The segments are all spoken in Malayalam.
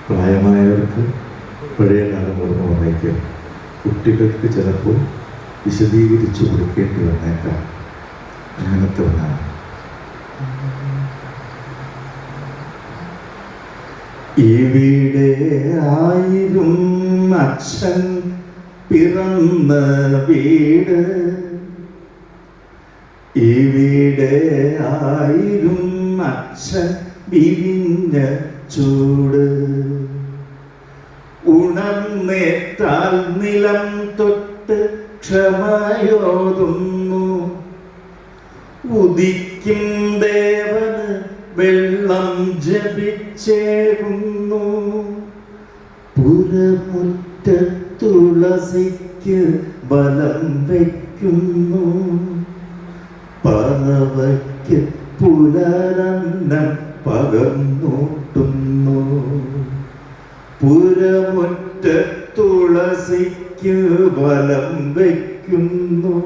പ്രായമായവർക്ക് പഴയ കാലം ഓർമ്മ വന്നേക്കാം. കുട്ടികൾക്ക് ചിലപ്പോൾ വിശദീകരിച്ചു കൊടുക്കേണ്ടി വന്നേക്കാം. അങ്ങനത്തെ ഒന്നാണ്. ഇവിടെ ആയിരം അച്ഛൻ പിറന്ന വീട്, ഇവിടെ ആയിരം അച്ഛൻ വിരിഞ്ഞ ചൂട്, ഉണർന്നേറ്റാൽ നിലം തൊട്ട് ക്ഷമയോതുന്നു, ഉദിക്കും ദേവന് വെള്ളം ജപിച്ചേകുന്നു, പുരമുറ്റ തുളസിക്ക് ബലം വയ്ക്കുന്നു, പറവയ്ക്ക് പുലരന്നം പകർന്നൂട്ടുന്നു, പുരമുറ്റ തുളസിക്ക് ബലം വയ്ക്കുന്നു,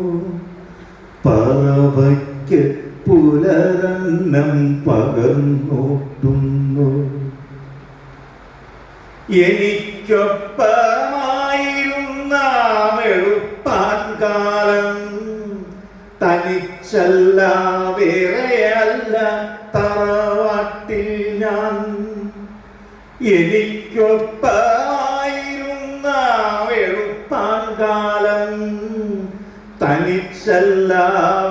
പറവയ്ക്ക് പുലരന്നം പകർന്നൂട്ടുന്നു. എനിക്കൊപ്പമായിരുന്ന വെളുപ്പാൻ കാലം തനിച്ചല്ല വേറെയല്ല തറവാട്ടിൽ ഞാൻ. എനിക്കൊപ്പമായിരുന്ന വെളുപ്പാൻ കാലം തനിച്ചല്ല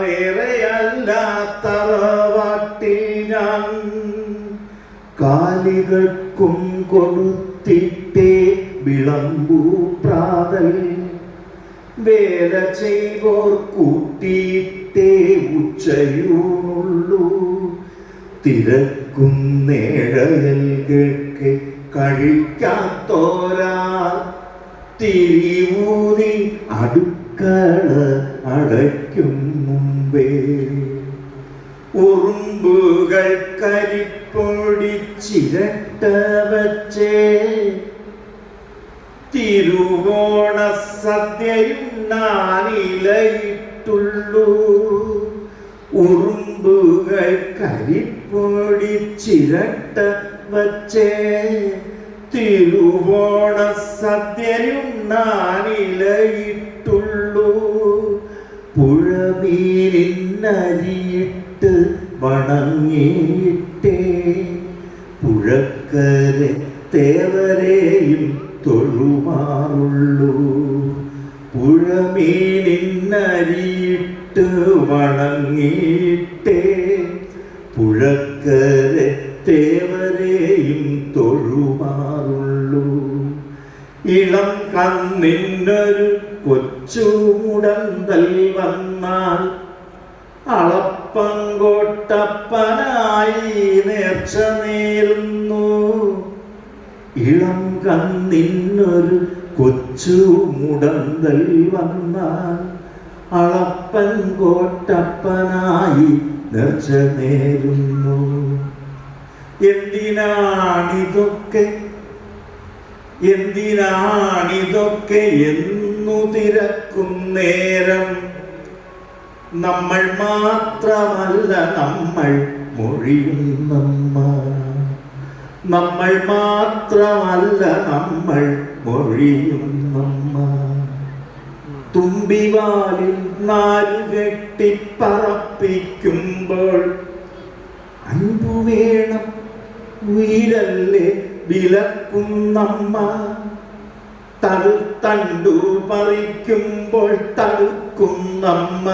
വേറെയല്ല തറവാട്ടിൽ ഞാൻ. കാലികൾക്കും കൊടുത്തിട്ടേ വിളമ്പൂ പ്രാതൽ, വേല ചെയ്വോർ കൂട്ടിയിട്ടേ ഉച്ചയൂണുള്ളൂ, തിരക്കും നേഴകൾക്ക് കഴിക്കാത്തോരാ തിരിവൂതി അടുക്കള അടയ്ക്കും മുമ്പേ. ഉറുമ്പുകൾ കരിപ്പൊടിച്ചിരട്ട വച്ചേ തിരുവോണ സദ്യയുണ്ണാനിലയിട്ടുള്ളൂ, ഉറുമ്പുകൾ കരിപ്പൊടിച്ചിരട്ട വച്ചേ തിരുവോണ സദ്യയുണ്ണാനിലയിട്ടുള്ളൂ, പുഴമീനിന്നരിയിട്ട് വണങ്ങിയിട്ടേ പുഴക്കരെ തേവരെയും തൊഴുമാറുള്ളൂ, പുഴമീനിന്നരിയിട്ട് വണങ്ങിയിട്ടേ പുഴക്കരെ തേവരെയും തൊഴുമാറുള്ളൂ. ഇളം കണ്ണിനൊരു കൊച്ചു മുടന്തൽ വന്നാൽ അളപ്പങ്കോട്ടപ്പനായി നേർച്ച നേരുന്നു, ഇളം കണ്ണിനൊരു കൊച്ചു മുടന്തൽ വന്നാൽ അളപ്പൻകോട്ടപ്പനായി നേർച്ച നേരുന്നു. എന്തിനാണിതൊക്കെ എന്തിനാണിതൊക്കെ എന്നു തിരക്കും നേരം, നമ്മൾ മാത്രമല്ല നമ്മൾ മൊഴിയുന്നമ്മ, നമ്മൾ മാത്രമല്ല നമ്മൾ മൊഴിയുന്നമ്മ. തുമ്പിവാലിൽ നാലുകെട്ടി പറപ്പിക്കുമ്പോൾ അൻപു വേണം ഉയരല്ലേ വിലക്കുന്നമ്മ, തണ്ടു പറിക്കുമ്പോൾ തടുക്കുന്നമ്മ,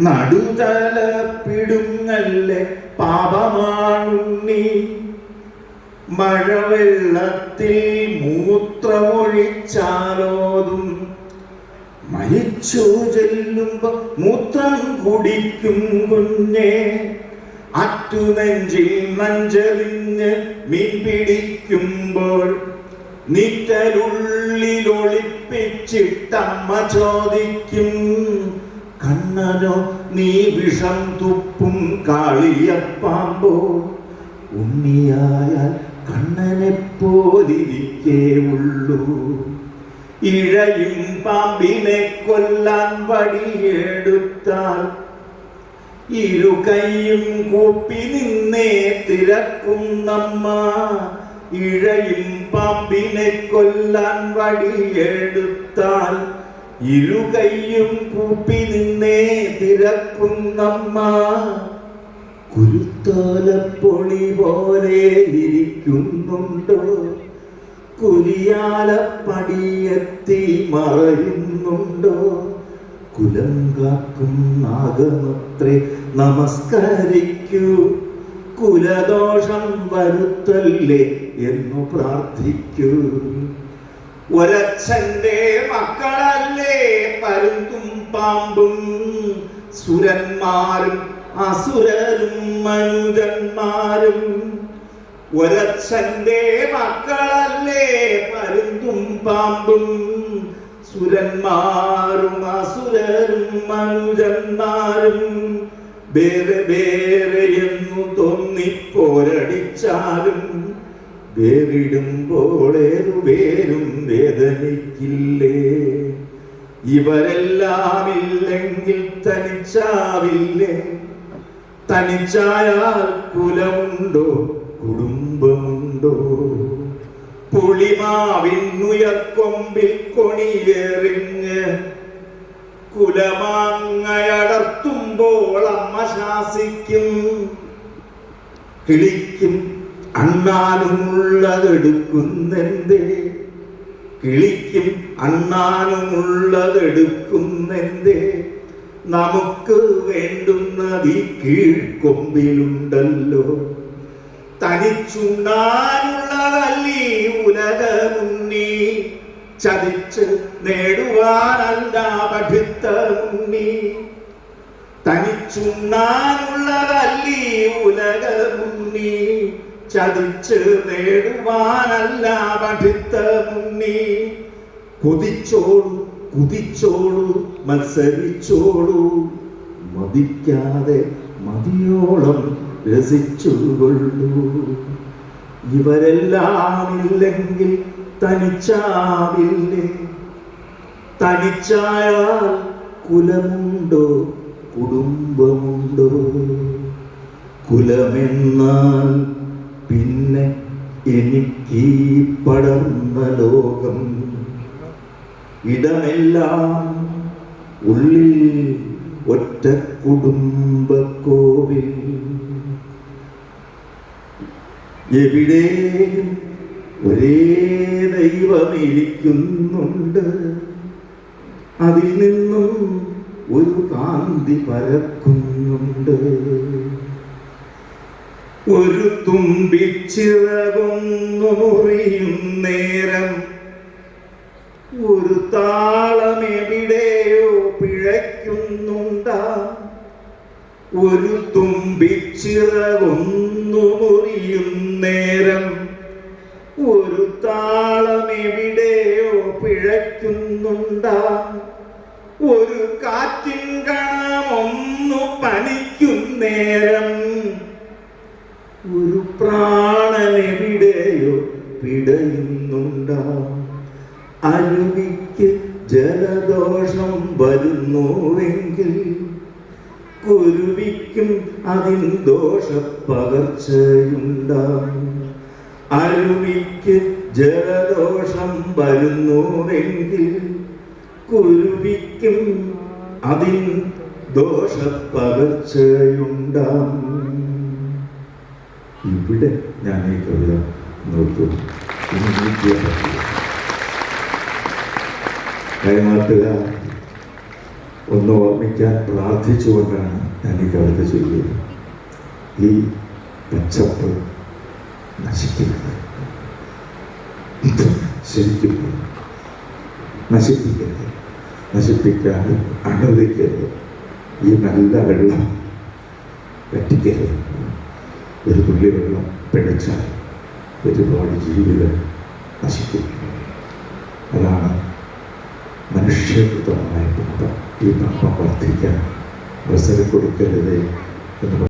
നടുതല പിടുങ്ങല്ലേ പാപമാണുണ്ണി, മഴവെള്ളത്തിൽ മൂത്രമൊഴിച്ചാലോതും, മരിച്ചു ചെല്ലുമ്പോ മൂത്രം കുടിക്കും കുഞ്ഞേ, അറ്റുനെഞ്ചിൽ നഞ്ചെറിഞ്ഞ് മീൻ പിടിക്കുമ്പോൾ നിറ്റലുള്ളിലൊളിപ്പിച്ചിട്ടമ്മ ചോദിക്കും, കണ്ണനോ നീ വിഷം തുപ്പും കാളിയപ്പാമ്പോ, ഉണ്ണിയായാൽ കണ്ണനെ പോലിരിക്കേ ഉള്ളൂ, ഇഴയും പാമ്പിനെ കൊല്ലാൻ വടിയെടുത്താൽ ഇരു കൈയും കൂപ്പി നിന്നേ തിരക്കുന്നമ്മ, ഇഴയും പാമ്പിനെ കൊല്ലാൻ വടിയെടുത്താൽ ഇരുകൈയും കൂപ്പി നിന്നേ തിരക്കുന്നമ്മ. കുരുത്തോലപ്പൊളി പോലെ ഇരിക്കുന്നുണ്ടോ, കുരിയാലപ്പടിയെത്തി മറയുന്നുണ്ടോ. കുലം കാക്കും നാഗമത്രേ നമസ്കരിക്കൂ, കുലദോഷം വരുത്തല്ലേ എന്നു പ്രാർത്ഥിക്കൂ. ഒരച്ഛന്റെ മക്കളല്ലേ പരുന്തും പാമ്പും, സുരന്മാരും അസുരരും മനുജന്മാരും. ഒരച്ഛന്റെ മക്കളല്ലേ പരുന്തും പാമ്പും, സുരന്മാരും അസുരരും മനുജന്മാരും. വേറെ വേറെ എന്നു തോന്നിപ്പോരടിച്ചാലും വേറിടുമ്പോൾ ഏറുപേരും വേദനിക്കില്ലേ. ഇവരെല്ലാം ഇല്ലെങ്കിൽ തനിച്ചാവില്ലേ, തനിച്ചായാൽ കുലമുണ്ടോ കുടുംബമുണ്ടോ. പുളിമാവിന്നുയർക്കൊമ്പിൽ കൊണിയെറിഞ്ഞ് കുലമാങ്ങയടർത്തുമ്പോൾ അമ്മ ശാസിക്കും. കിളിക്കും അണ്ണാനുമുള്ളതെടുക്കുന്നെന്തേ, കിളിക്കും അണ്ണാനുമുള്ളതെടുക്കുന്നെന്തേ. നമുക്ക് വേണ്ടുന്നത് ഈ കീഴ്ക്കൊമ്പിലുണ്ടല്ലോ. തനിച്ചുണ്ണാനുള്ളതല്ലീ ഉലകമുണ്ണി, ചതിച്ച് നേടുവാനല്ല പഠിത്തമുണ്ണി. തനിച്ചുണ്ണാനുള്ളതല്ലീ ഉലകമുണ്ണി, ചതിച്ച് നേടുവാനല്ല പഠിത്തമുണ്ണി. കൊതിച്ചോളൂ കുതിച്ചോളൂ മത്സരിച്ചോളൂ, മതിക്കാതെ മതിയോളം രസിച്ചുകൊള്ളൂ. ഇവരെല്ലാം ഇല്ലെങ്കിൽ തനിച്ചാവില്ലേ, തനിച്ചായാൽ കുലമുണ്ടോ കുടുംബമുണ്ടോ. കുലമെന്നാൽ പിന്നെ എനിക്കീ പടർന്ന ലോകം. ഇടമെല്ലാം ഉള്ളിൽ ഒറ്റ കുടുംബക്കോവിൽ. എവിടെയും ഒരേ ദൈവമിരിക്കുന്നുണ്ട്, അതിൽ നിന്നും ഒരു കാന്തി പരക്കുന്നുണ്ട്. ഒരു തുമ്പിച്ചിറകൊന്നു മുറിയും നേരം ഒരു താളമെവിടെയോ പിഴയ്ക്കുന്നുണ്ടാ. ഒരു തുമ്പിച്ചിറകൊന്നു മുറിയും നേരം ഒരു താളമെവിടെയോ പിഴയ്ക്കുന്നുണ്ടാ. ഒരു കാറ്റിൻ കണമൊന്നു പനിക്കുന്നേരം ഒരു പ്രാണനെവിടെയോ പിടയുന്നുണ്ടാ. അരുവിക്ക് ജലദോഷം വരുന്നുവെങ്കിൽ കുരുവിക്കും അതിൻ ദോഷപ്പകർച്ചയുണ്ടാകും. അരുവിക്ക് ജലദോഷം വരുന്നുവെങ്കിൽ കുരുവിക്കും അതിൻ ദോഷപ്പകർച്ചയുണ്ടാകും. ഇവിടെ ഞാൻ ഈ കവിത നോക്കും. കൈമാട്ടുക ഒന്ന് ഓർമ്മിക്കാൻ പ്രാർത്ഥിച്ചുകൊണ്ടാണ് ഞാൻ ഈ കവിത ചൊല്ലിയത്. ഈ പച്ചപ്പ് നശിക്കരുത്, ശരിക്കും നശിപ്പിക്കരുത്, നശിപ്പിക്കാതെ അനുവദിക്കരുത്. ഈ നല്ല വെള്ളം വറ്റിക്കരുത്. ഒരു തുള്ളി വെള്ളം പിഴച്ചാൽ ഒരുപാട് ജീവിതം നശിക്കും. അതാണ് മനുഷ്യകൃതമായ പാപം. ഈ പാപം വർദ്ധിക്കാൻ അവസരം കൊടുക്കരുത് എന്ന്